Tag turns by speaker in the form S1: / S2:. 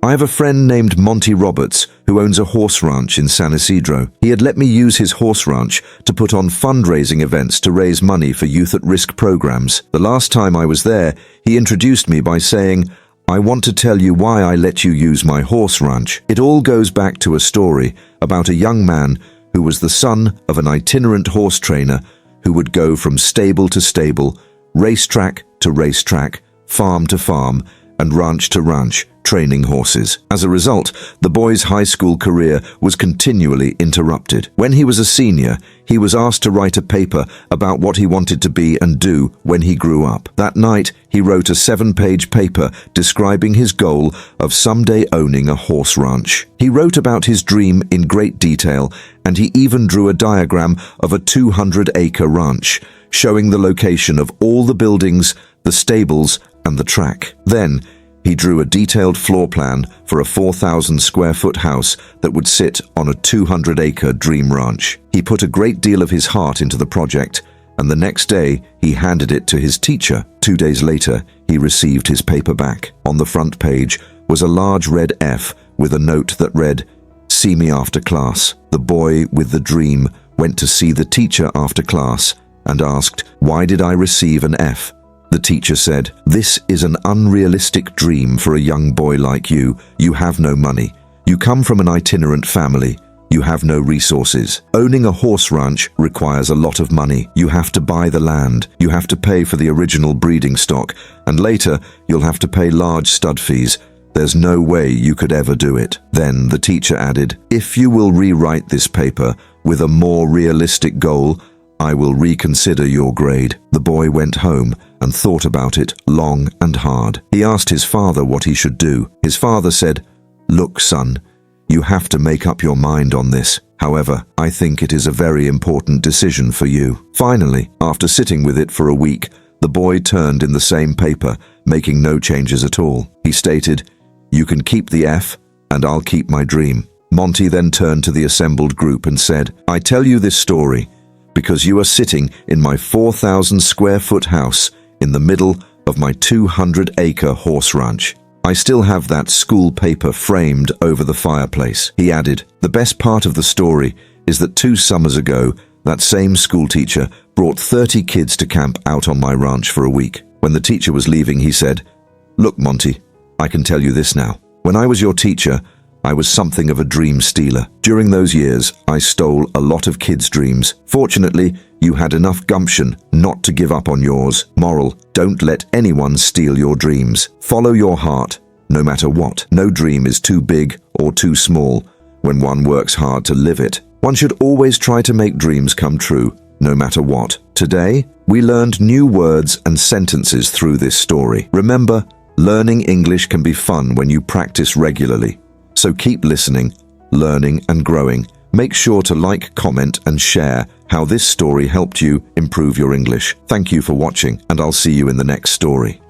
S1: I have a friend named Monty Roberts who owns a horse ranch in San Isidro. He had let me use his horse ranch to put on fundraising events to raise money for youth at risk programs. The last time I was there, he introduced me by saying, "I want to tell you why I let you use my horse ranch." It all goes back to a story about a young man who was the son of an itinerant horse trainer who would go from stable to stable, racetrack to racetrack, farm to farm, and ranch to ranch, training horses. As a result, the boy's high school career was continually interrupted. When he was a senior, he was asked to write a paper about what he wanted to be and do when he grew up. That night, he wrote a 7-page paper describing his goal of someday owning a horse ranch. He wrote about his dream in great detail, and he even drew a diagram of a 200-acre ranch, showing the location of all the buildings, the stables, and the track. Then, he drew a detailed floor plan for a 4,000-square-foot house that would sit on a 200-acre dream ranch. He put a great deal of his heart into the project, and the next day he handed it to his teacher. 2 days later, he received his paper back. On the front page was a large red F with a note that read, "See me after class." The boy with the dream went to see the teacher after class and asked, "Why did I receive an F?" The teacher said, "This is an unrealistic dream for a young boy like you. You have no money. You come from an itinerant family. You have no resources. Owning a horse ranch requires a lot of money. You have to buy the land. You have to pay for the original breeding stock, and later you'll have to pay large stud fees. There's no way you could ever do it." Then the teacher added, "If you will rewrite this paper with a more realistic goal, I will reconsider your grade." The boy went home and thought about it long and hard. He asked his father what he should do. His father said, "Look, son, you have to make up your mind on this. However, I think it is a very important decision for you." Finally, after sitting with it for a week, the boy turned in the same paper, making no changes at all. He stated, "You can keep the F, and I'll keep my dream." Monty then turned to the assembled group and said, "I tell you this story because you are sitting in my 4,000-square-foot house in the middle of my 200-acre horse ranch. I still have that school paper framed over the fireplace." He added, "The best part of the story is that 2 summers ago, that same school teacher brought 30 kids to camp out on my ranch for a week. When the teacher was leaving, he said, 'Look, Monty, I can tell you this now. When I was your teacher, I was something of a dream stealer. During those years, I stole a lot of kids' dreams. Fortunately, you had enough gumption not to give up on yours. Moral: don't let anyone steal your dreams. Follow your heart, no matter what. No dream is too big or too small when one works hard to live it. One should always try to make dreams come true, no matter what." Today, we learned new words and sentences through this story. Remember, learning English can be fun when you practice regularly. So keep listening, learning, and growing. Make sure to like, comment, and share how this story helped you improve your English. Thank you for watching, and I'll see you in the next story.